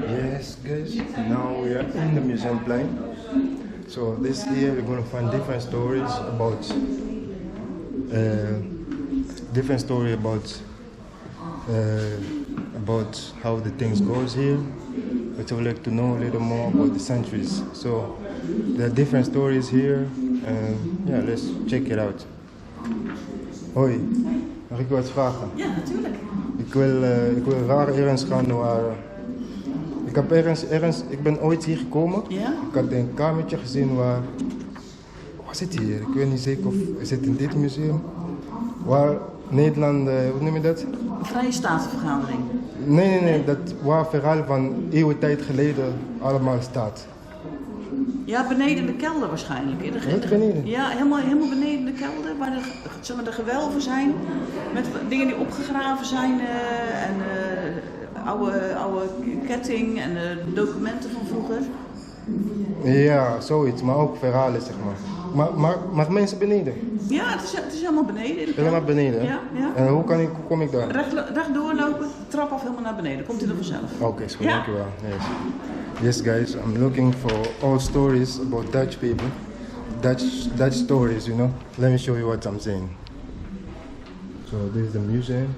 Yes, guys. Now we are in the museum plan. So this year we're gonna find different stories about how the things goes here. But I would like to know a little more about the centuries. So there are different stories here. Yeah, let's check it out. Hoi, mag ik u wat vragen? Ja, natuurlijk. Ik wil raar ergens gaan waar... Ik ben ooit hier gekomen. Ja? Ik had een kamertje gezien waar... Waar zit hier? Ik weet niet zeker of... Is het in dit museum? Waar Nederland... hoe noem je dat? Een vrije statenvergadering. Nee. Waar het verhaal van eeuwen tijd geleden allemaal staat. Ja, beneden in de kelder waarschijnlijk. Wat beneden? Ja, helemaal beneden in de kelder, waar de gewelven zijn. Met dingen die opgegraven zijn en oude ketting en documenten van vroeger. Ja, zoiets, maar ook verhalen, zeg maar. Maar mensen beneden? Ja, het is helemaal beneden in de kelder. Helemaal beneden? Ja. En hoe kom ik daar? Recht doorlopen, trap af helemaal naar beneden. Komt hij er vanzelf. Oké, is goed, dankjewel. Yes guys, I'm looking for all stories about Dutch people. Dutch stories, you know. Let me show you what I'm saying. So this is the museum.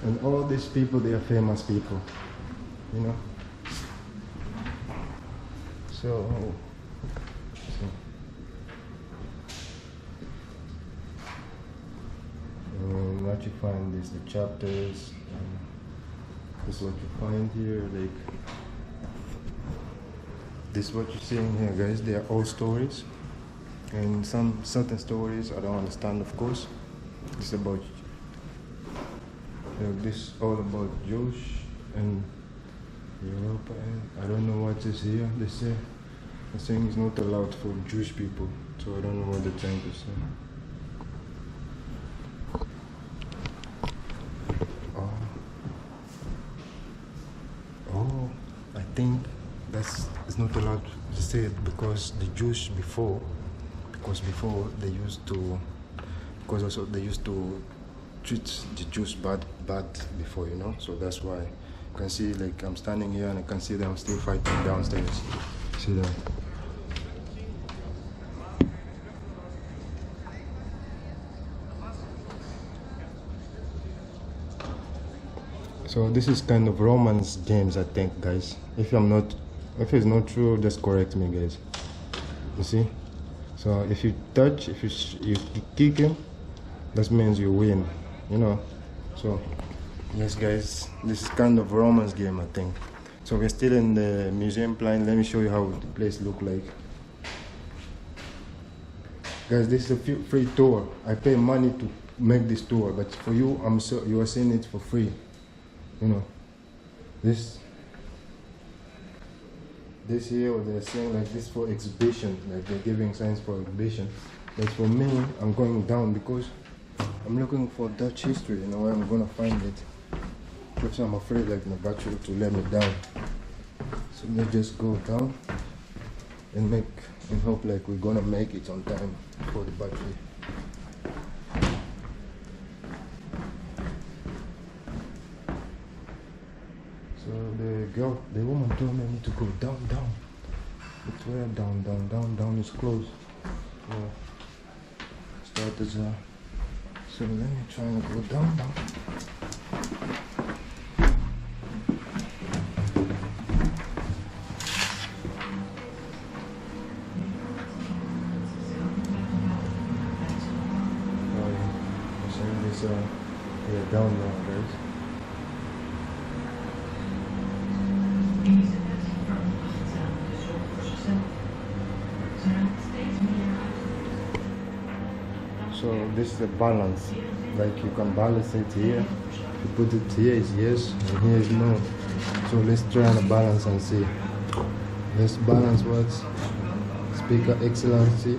And all these people, they are famous people, you know. So what you find is the chapters. This is what you find here. Like this, is what you're seeing here, guys. They are all stories, and some certain stories I don't understand, of course. This is about this all about Jews and Europe, and I don't know what is here. They say the thing is not allowed for Jewish people, so I don't know what they're trying to say. Oh, I think it's not allowed to say it because the Jews before they used to treat the Jews bad before, you know. So that's why you can see, like, I'm standing here and I can see them still fighting downstairs. See that? So this is kind of romance games, I think, guys. If it's not true, just correct me, guys. You see? So if you touch, if you kick him, that means you win, you know. So yes, guys, this is kind of romance game, I think. So we're still in the museum plan. Let me show you how the place look like. Guys, this is a free tour. I pay money to make this tour, but for you, you are seeing it for free. You know, this here, what they're saying, like, this for exhibition, like they're giving signs for exhibition. But for me, I'm going down because I'm looking for Dutch history, you know, where I'm gonna find it. Because I'm afraid, like, the battery to let me down. So let's just go down and hope like we're gonna make it on time for the battery. So the woman told me I need to go down. It's where down is closed. So let me try and go down. Yeah, down now, guys. So this is a balance, like you can balance it here. If you put it here is yes, and here is no. So let's try and balance and see. Let's balance what? Speaker excellency.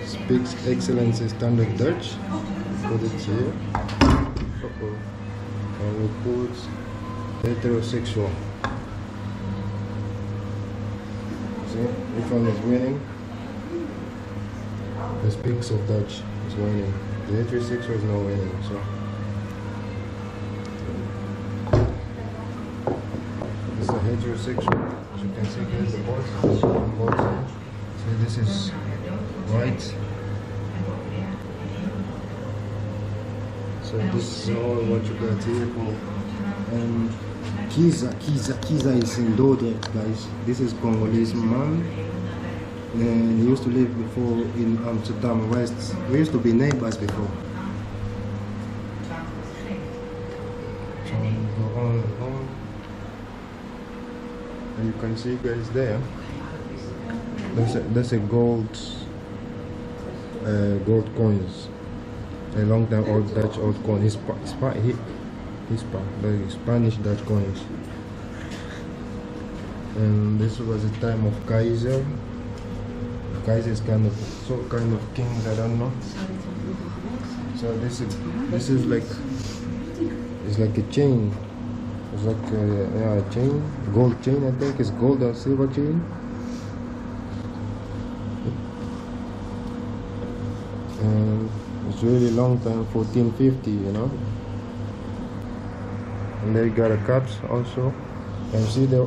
Speaks excellency standard Dutch. Put it here. And we put heterosexual. See, which one is winning? The speaks of Dutch is winning. The heterosexual is not winning. So heterosexual. As you can see, there's the boats on both sides. So this is white. So this is all what you got here for. And Kiza is in Dordrecht, guys. This is Congolese man. And he used to live before in Amsterdam West. We used to be neighbors before. So go on and on. And you can see, guys, there. That's a gold coins. A long time old Dutch old coin. The Spanish Dutch coins. And this was the time of Kaiser. Kaiser is kind of kings, I don't know. So this is like, it's like a chain. It's like a chain, gold chain. I think it's gold or silver chain. And it's really long time, 1450, you know. And they got a cups also. And see the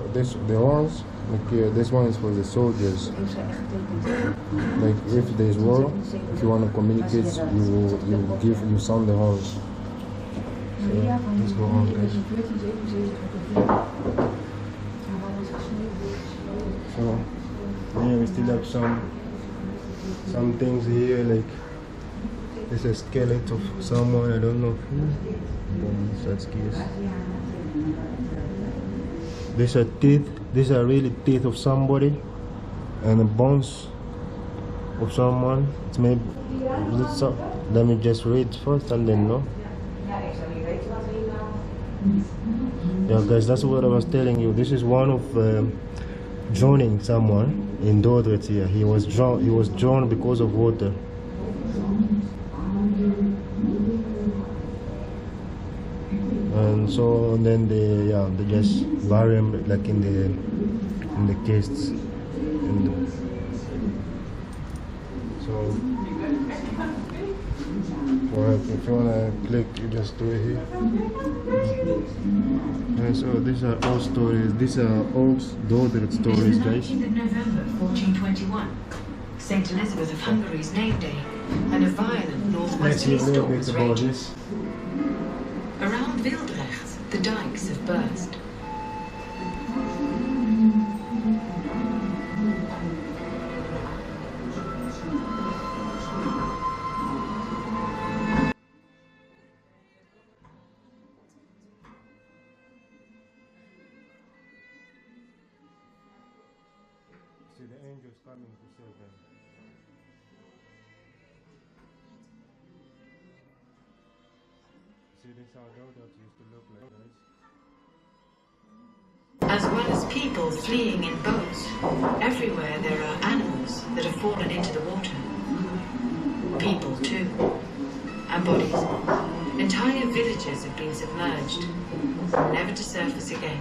horns. Like this one is for the soldiers. Like if there's war, if you want to communicate, you sound the horns. So let's go on, guys. So yeah, we still have some things here, like there's a skeleton of someone, I don't know who. That's case. These are teeth. These are really teeth of somebody, and the bones of someone. It's maybe. Let me just read first and then no. Yeah, guys, that's what I was telling you. This is one of drowning someone in Dordrecht here. He was drowned because of water. And so then they just bury him like in the cases. So if you wanna click, you just do it here. And so these are all stories. These are all Dordrecht stories, guys. 19th of November 1421, Saint Elizabeth of Hungary's name day, and a violent northwesterly storm was raging. Around Dordrecht, the dikes have burst. See the angels coming to save them. See, this is how Dordrecht used to look like, guys. As well as people fleeing in boats, everywhere there are animals that have fallen into the water. People too. And bodies. Entire villages have been submerged, never to surface again.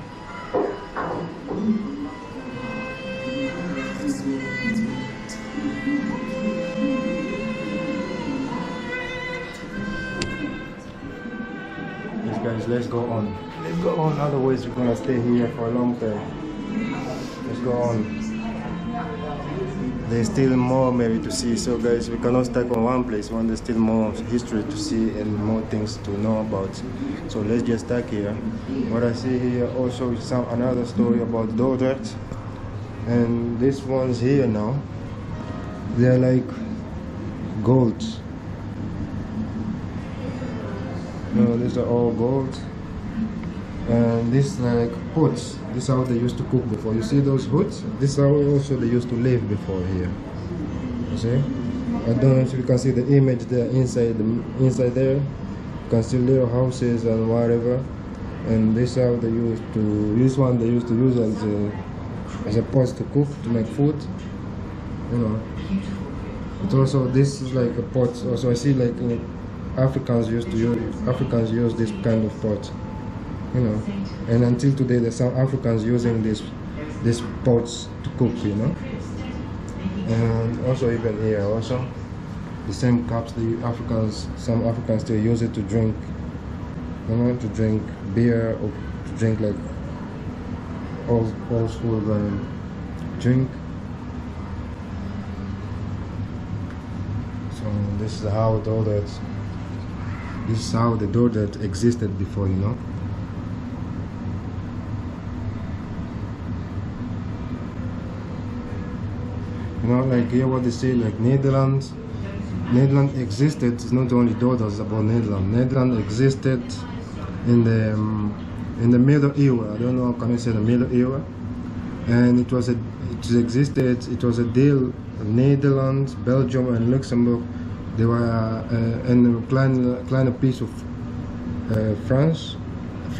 Yes, guys, let's go on. Let's go on, otherwise we're gonna stay here for a long time. Let's go on. There's still more maybe to see, so guys, we cannot stuck on one place when there's still more history to see and more things to know about. So let's just stuck here. What I see here also is another story about Dordrecht. And these ones here now, they're like gold. No, these are all gold. And these are like pots. This is how they used to cook before. You see those hoods? This is how also they used to live before here. You see? I don't know if you can see the image there inside there. You can see little houses and whatever. And this is how they used to. This one they used to use as a pot to cook, to make food. You know. But also this is like a pot. Also I see like Africans use this kind of pot. You know, and until today there's some Africans using these pots to cook, you know. And also even here also the same cups some Africans still use it to drink, you know, to drink beer or to drink like old school drink. So this is how the Dordrecht existed before, you know. You know, like here what they say, like Netherland existed. It's not only Dordrecht, it's about Netherlands. Netherlands existed in the Middle Era. I don't know how can I say the Middle Era, and it was a deal. Netherlands, Belgium, and Luxembourg. They were in a kleine piece of France,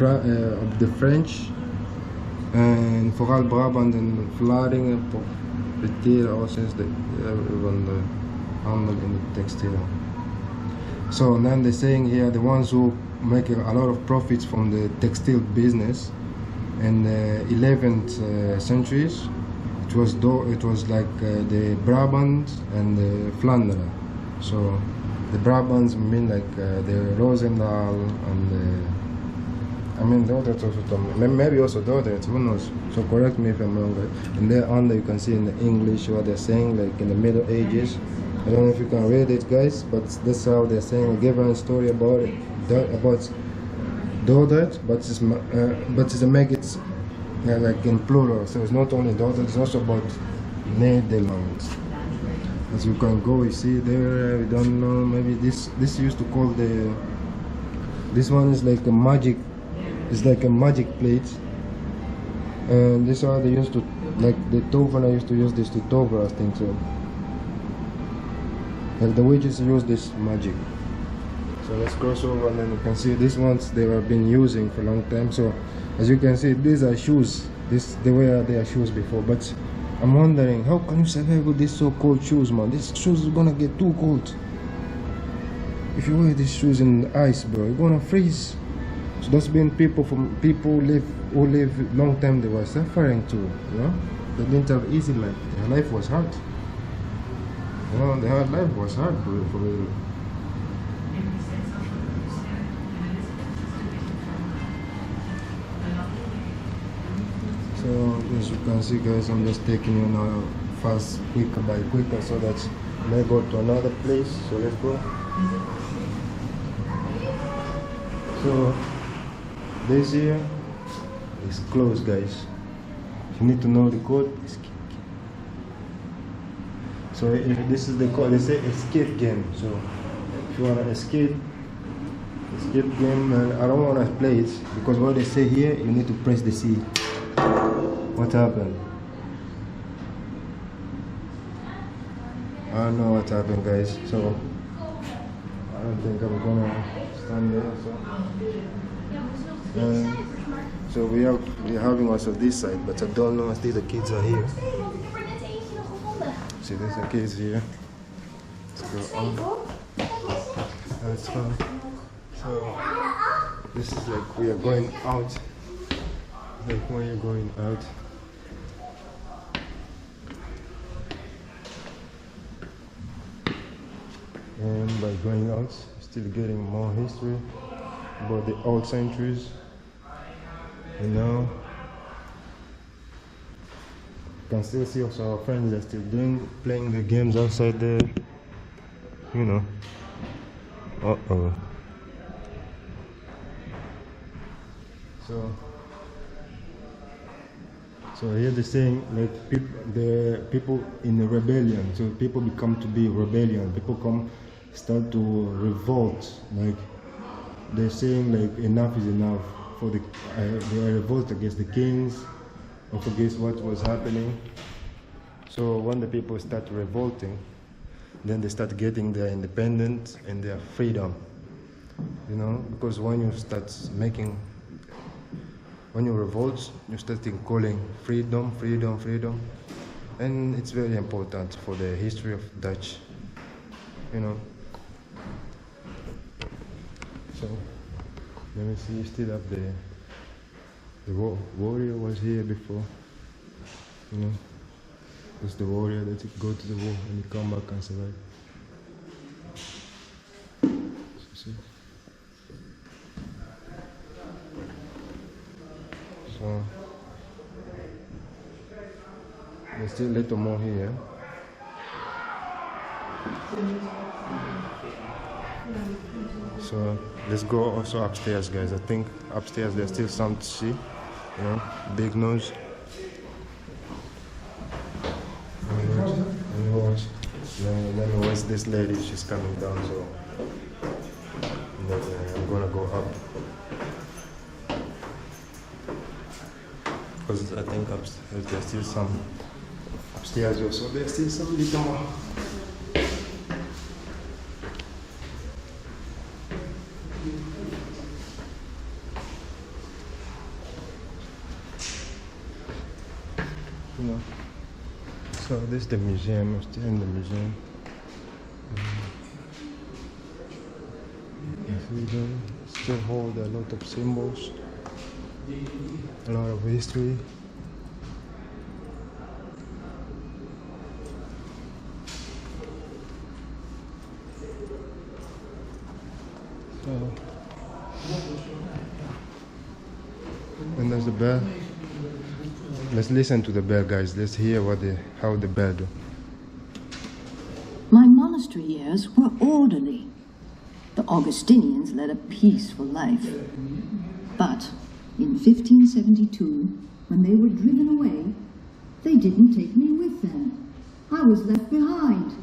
of the French, en vooral Brabant en Vlaardingen profiteren al sinds van de handel in de textiel. So now they're saying here the ones who make a lot of profits from the textile business in the 11th centuries. It was like the Brabant and the Flanders. So the Brabants mean like the Roosendaal and I mean Dordrecht also, maybe also Dordrecht, who knows? So correct me if I'm wrong. And there under you can see in the English what they're saying, like in the Middle Ages. I don't know if you can read it, guys, but that's how they're saying. Give a story about it, about Dordrecht, but it's make it like in plural. So it's not only Dordrecht, it's also about Netherlands. As you can go, you see there. We don't know. Maybe this used to call the. This one is like a magic. It's like a magic plate. And this is how they used to, like the tovenaar used to use this to tover, I think so. Like the witches use this magic. So let's cross over and then you can see these ones they have been using for a long time. So as you can see, these are shoes. They wear their shoes before, but I'm wondering how can you survive with these so cold shoes, man? These shoes are gonna get too cold. If you wear these shoes in the ice, bro, you're gonna freeze. So that's been people who live long time. They were suffering too, you know. They didn't have easy life. Their life was hard. You know, their life was hard for real. So as you can see, guys, I'm just taking you now fast, quicker by quicker, so that I may go to another place. So let's go. So this here is closed, guys. You need to know the code. So if this is the code, they say escape game. So if you wanna escape game, and I don't wanna play it because what they say here, you need to press the C. What happened? I don't know what happened, guys. So I don't think I'm gonna stand there. So we're having also this side, but I don't know if the kids are here. See, there's the kids here. Let's go on. That's fun. So this is like we are going out. Like when you're going out. And by going out, still getting more history about the old centuries. You know, you can still see also our friends are still playing the games outside there. You know. So here they're saying like the people in the rebellion. So people become to be rebellion. People start to revolt. Like they're saying like enough is enough. For they revolt against the kings, or against what was happening. So when the people start revolting, then they start getting their independence and their freedom. You know, because when you revolt, you start calling freedom, and it's very important for the history of Dutch. You know. So. Let me see, you still have the warrior was here before, you know. It's the warrior that go to the war and he come back and survive. See? So There's still a little more here. So let's go also upstairs, guys. I think upstairs there's still some to see. You know, big nose. Let me watch this lady. She's coming down, so then, I'm gonna go up. Because I think upstairs there's still some upstairs also. There's still some little more. You know. So this is the museum. I'm still in the museum. Still hold a lot of symbols, a lot of history. So, and there's the bell. Let's listen to the bell, guys. Let's hear how the bell do. My monastery years were orderly. The Augustinians led a peaceful life. But in 1572, when they were driven away, they didn't take me with them. I was left behind.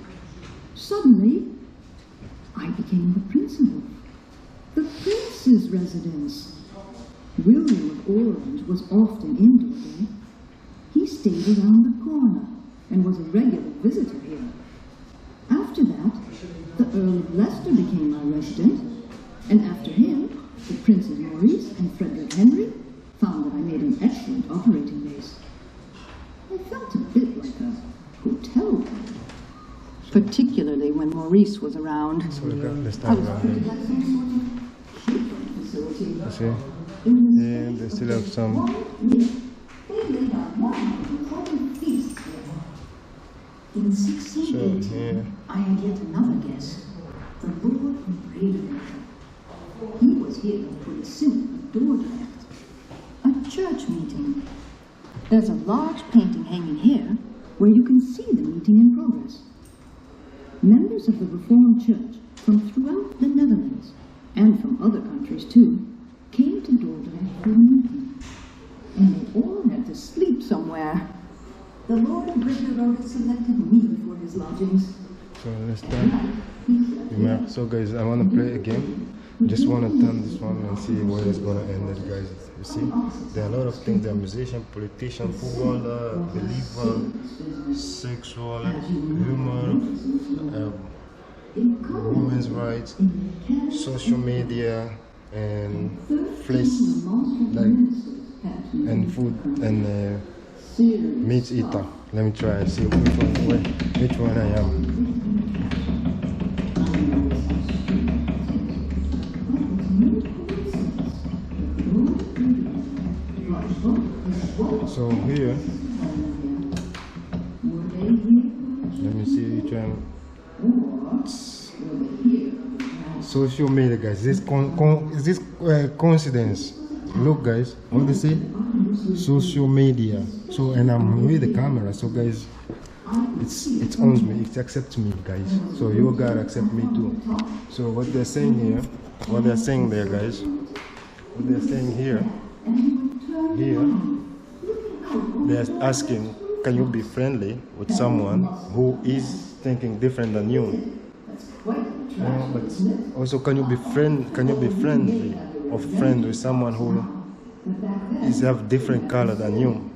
Suddenly, I became the principal. The prince's residence. William of Orange was often in Dordrecht. He stayed around the corner and was a regular visitor here. After that, the Earl of Leicester became my resident, and after him, the Princes Maurice and Frederick Henry found that I made an excellent operating base. I felt a bit like a hotel, particularly when Maurice was around. So let's I start was around pretty here. like some sort of catering facility. You see? And they still have some. They laid out 140 feasts there. In 1680, So, yeah. I had yet another guest, the Lord of Dordrecht. He was here for the Synod of Dordrecht, a church meeting. There's a large painting hanging here where you can see the meeting in progress. Members of the Reformed Church from throughout the Netherlands, and from other countries too, came to Dordrecht for the meeting. And they all had to sleep somewhere. The Lord of Dordrecht selected me for his lodgings. So let's start. So guys, I want to play a game. Just want to turn this one and see where it's gonna end it, guys. You see, there are a lot of things. There are musician, politician, footballer, believer, sexual, humor, women's rights, social media, and flesh, like, and food, and meat eater. Let me try and see which one I am. So here, let me see which one. Social media, guys. Is this coincidence? Look, guys, what they say? Social media. So, and I'm with the camera. So, guys, it owns me. It accepts me, guys. So you gotta accept me too. So what they're saying here, what they're saying there, guys, what they're saying here, they're asking, can you be friendly with someone who is thinking different than you? But also, can you be friendly or friend with someone who is have different color than you,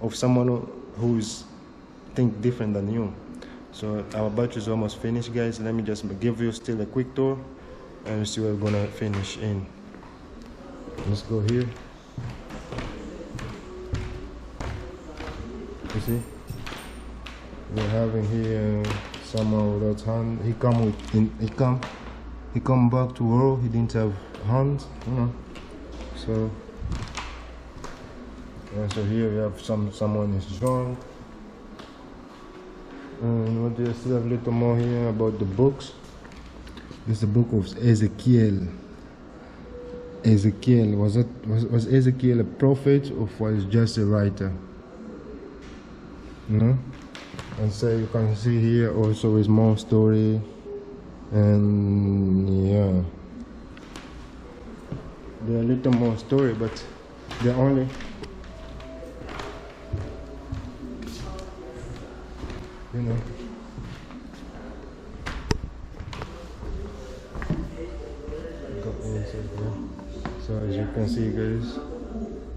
of someone who's think different than you? So our batch is almost finished, guys. Let me just give you still a quick tour and see where we're gonna finish in. Let's go here. You see, we're having here someone without hand. He come back to world. He didn't have hands, you know. So yeah, so here we have someone is drunk. And what do you still have a little more here about the books? This is the book of Ezekiel. Ezekiel, was Ezekiel a prophet or was just a writer? you know. And so you can see here also is more story, and yeah, there are a little more story, but they're only you know. Go inside here. So as you can see, guys,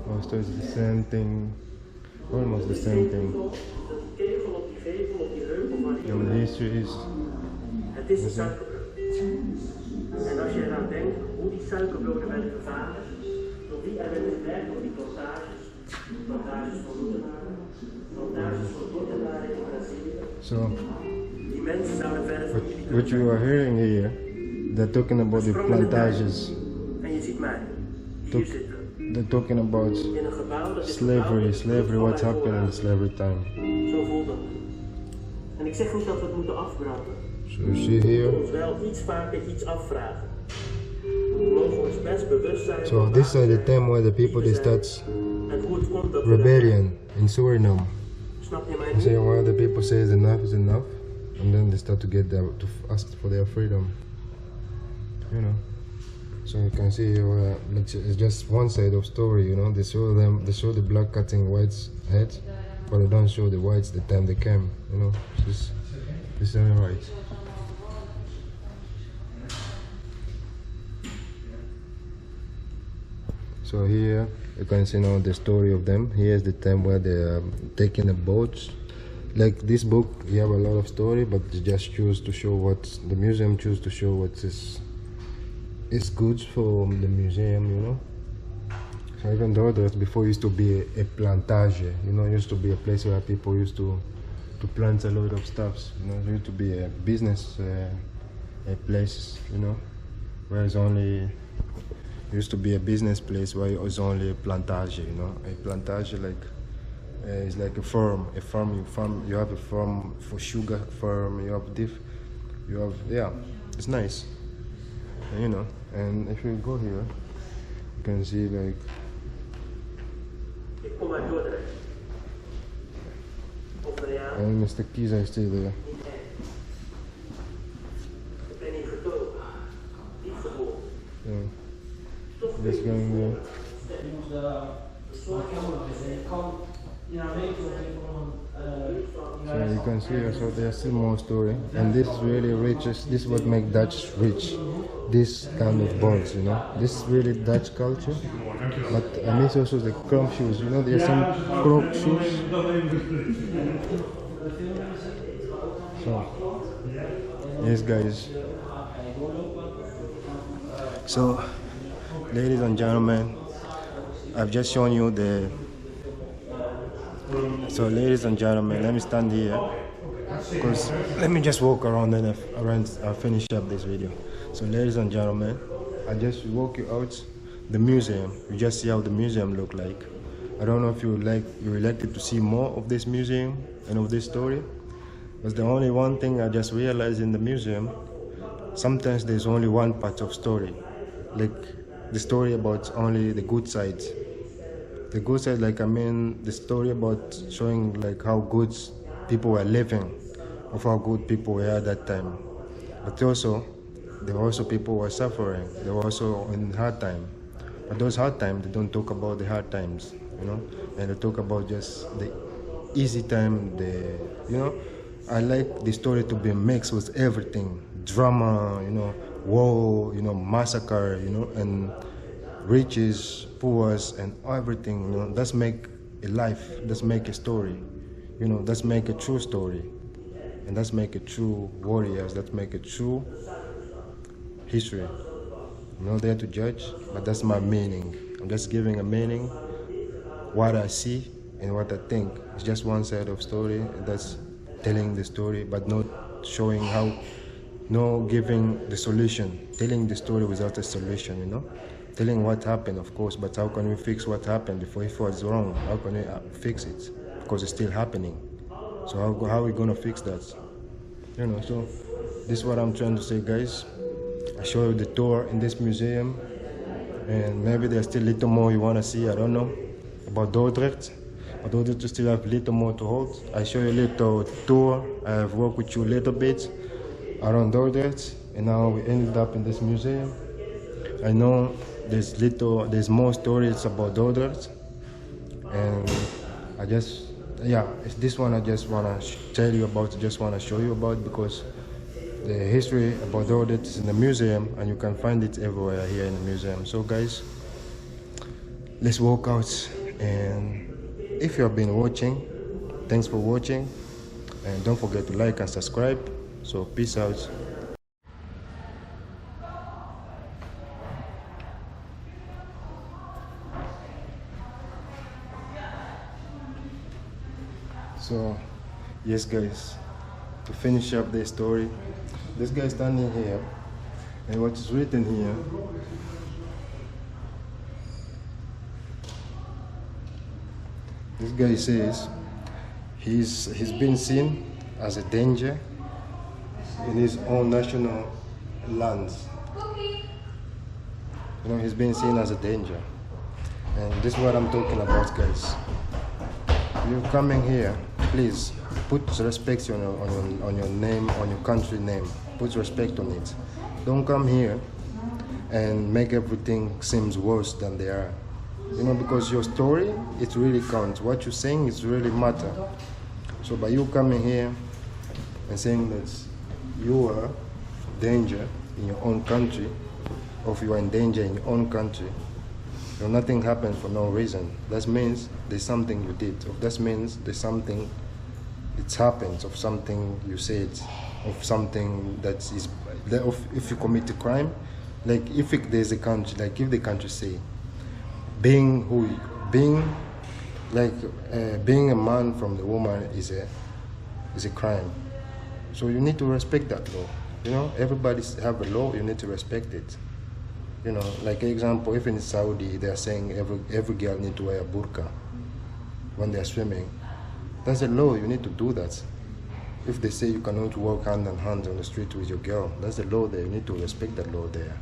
most is the same thing, almost the same thing. The history is. Het is de suikerbrood. En als je eraan denkt hoe die suikerbroden werden vervaardigd, door wie er werden gewerkt op die plantages van Roetenaren, plantages van Dordrecht in Brazilië. So, Die mensen zouden verder van jullie what you are hearing here, they're talking about the plantages. En je ziet mij, hier zitten. They're talking about In een gebouw dat is slavery, what happened in slavery time. Zo voelt het. En ik zeg niet dat we het moeten afbranden. So you see We here. moeten ons wel iets vaker iets afvragen. We mogen ons best bewust zijn So van this waar is we the time where the people they zijn start en hoe het komt dat we rebellion in Suriname. Snap je mij You niet? see where the people say enough is enough, and then they start to get to ask for their freedom. You know. So you can see here, it's just one side of story. You know, they show the black cutting white's head, but they don't show the whites the time they came. You know, this isn't right. So here you can see now the story of them. Here's the time where they're taking a boat. Like this book, you have a lot of story, but they just choose to show what the museum choose to show what is good for the museum, you know. So even though that before used to be a plantage, you know, used to be a place where people used to plant a lot of stuffs, you know. It used to be a business a place, you know, where it's only used to be a business place where it was only a plantage, you know. A plantage is like a farm. You have a farm for sugar farm. You have yeah, it's nice, and, you know. And if you go here, you can see like. Ik kom uit Dordrecht. Over jaar. And Mr. Kiza is still there. Ik ben hier getogen. Niet geboren. Yeah. Just going there. So you can see also there's still more story, and this really reaches. This is what makes Dutch rich. This kind of bonds, you know. This is really Dutch culture. But I miss also the crump shoes. You know, there's some crop shoes. So yes, guys. So, ladies and gentlemen, I've just shown you the. So, ladies and gentlemen, let me stand here because let me just walk around and I'll finish up this video. So, ladies and gentlemen, I just walk you out the museum. You just see how the museum look like. I don't know if you elected to see more of this museum and of this story. But the only one thing I just realized in the museum, sometimes there's only one part of story, like the story about only the good side. The good side, like I mean, the story about showing like how good people were living, of how good people were at that time. But also, there were also people who were suffering. They were also in hard time. But those hard times, they don't talk about the hard times, you know, and they talk about just the easy time. You know, I like the story to be mixed with everything, drama, you know, war, you know, massacre, you know, and riches, poors, and everything. You know, that's make a life. That's make a story. You know, that's make a true story, and that's make a true warriors. That's make a true history. I'm not there to judge, but that's my meaning. I'm just giving a meaning, what I see and what I think. It's just one side of story, and that's telling the story, but not showing how, no giving the solution, telling the story without a solution, you know? Telling what happened, of course, but how can we fix what happened before if it was wrong? How can we fix it? Because it's still happening. So how are we gonna fix that? You know, so this is what I'm trying to say, guys. I show you the tour in this museum, and maybe there's still a little more you want to see, I don't know, about Dordrecht. but Dordrecht still have little more to hold. I show you a little tour. I have worked with you a little bit around Dordrecht, and now we ended up in this museum. I know there's more stories about Dordrecht, and it's this one I just want to tell you about, just want to show you about, because the history about Dordrecht is in the museum and you can find it everywhere here in the museum. So guys, let's walk out, and if you have been watching, thanks for watching, and don't forget to like and subscribe. So peace out. So yes guys, to finish up the story, this guy standing here, and what is written here, this guy says he's been seen as a danger in his own national lands. You know, he's been seen as a danger, and this is what I'm talking about, guys. You're coming here, please put respect on your name, on your country name. Put respect on it. Don't come here and make everything seems worse than they are. You know, because your story, it really counts. What you're saying is really matter. So by you coming here and saying that you are danger in your own country, or if you are in danger in your own country, you know, nothing happened for no reason. That means there's something you did. Or that means there's something, it's happened, of something you said, of something that is, if you commit a crime, like if there's a country, like if the country say, being a man from the woman is a crime. So you need to respect that law. You know, everybody have a law, you need to respect it. You know, like example, if in Saudi they are saying every girl need to wear a burqa when they are swimming, that's a law, you need to do that. If they say you cannot walk hand in hand on the street with your girl, that's the law there, you need to respect that law there.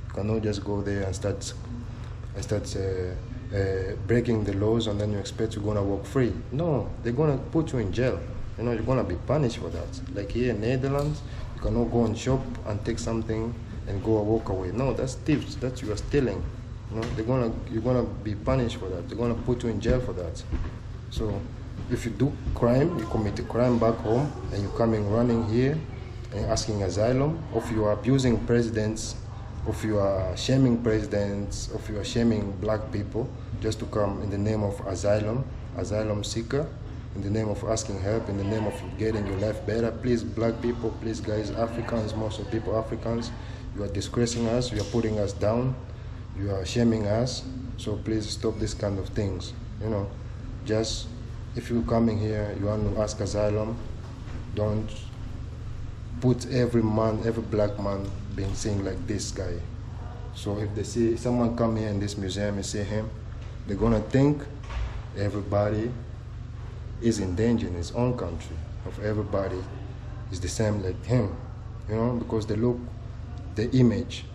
You cannot just go there and start breaking the laws and then you expect you're gonna walk free. No, they're gonna put you in jail. You know, you're gonna be punished for that. Like here in Netherlands, you cannot go and shop and take something and go and walk away. No, that's thieves. That's you are stealing. You know, you're gonna be punished for that. They're gonna put you in jail for that. So if you do crime, you commit a crime back home, and you're coming running here and asking asylum, or if you are abusing presidents, or if you are shaming presidents, or if you are shaming black people, just to come in the name of asylum seeker, in the name of asking help, in the name of getting your life better. Please, black people, please guys, Africans, most of people Africans, you are disgracing us, you are putting us down, you are shaming us. So please stop this kind of things. You know, just if you're coming here, you want to ask asylum, don't put every black man being seen like this guy. So if they see someone come here in this museum and see him, they're gonna think everybody is in danger in his own country, of everybody is the same like him, you know, because they look the image,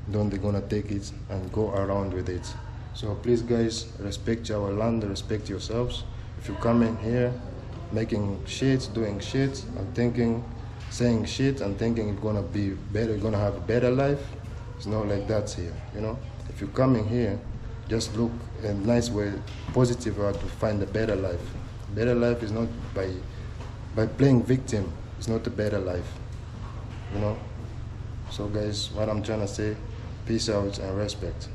then they're gonna take it and go around with it. So please guys, respect our land, respect yourselves. If you come in here making shit, doing shit and saying shit and thinking you're gonna be better, you're gonna have a better life, it's not like that here, you know. If you come in here, just look a nice way, positive way to find a better life. Better life is not by playing victim, it's not a better life, you know. So guys, what I'm trying to say, peace out and respect.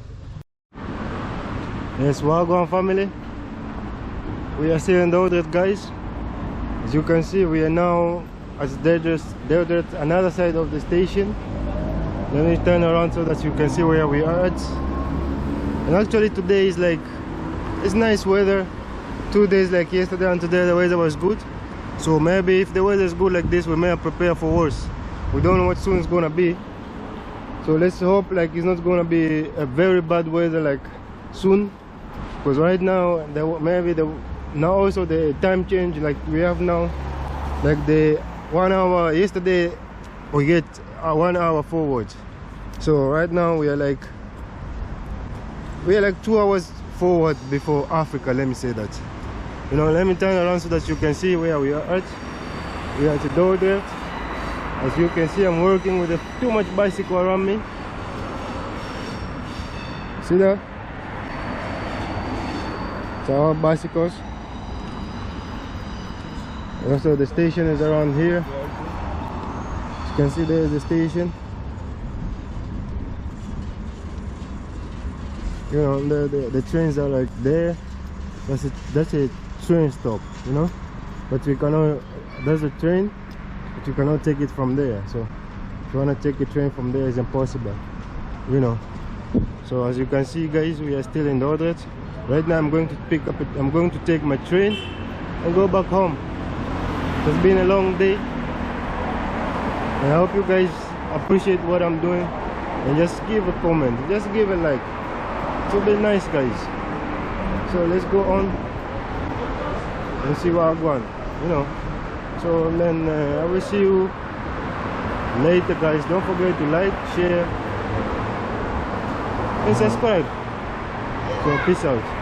Yes, welcome family. We are still in Dordrecht, guys. As you can see, we are now at Dordrecht, another side of the station. Let me turn around so that you can see where we are at. And actually today is like, it's nice weather. 2 days like yesterday and today the weather was good. So maybe if the weather is good like this, we may prepare for worse. We don't know what soon is gonna be. So let's hope like it's not gonna be a very bad weather like soon. Because right now, now also the time change, like we have now, like the 1 hour, yesterday we get 1 hour forward. So right now we are like 2 hours forward before Africa, let me say that. You know, let me turn around so that you can see where we are at. We are at Dordrecht. As you can see, I'm working with too much bicycle around me. See that? It's our bicycles. Also, the station is around here. As you can see, there is the station. You know, the trains are like there. That's a train stop, you know. But we cannot. There's a train, but you cannot take it from there. So if you want to take a train from there, it's impossible, you know. So as you can see, guys, we are still in Dordrecht. Right now, I'm going to take my train and go back home. It's been a long day, and I hope you guys appreciate what I'm doing. And just give a comment, just give a like. It will be nice, guys. So let's go on and see what I want, you know. So then I will see you later, guys. Don't forget to like, share and subscribe. So peace out.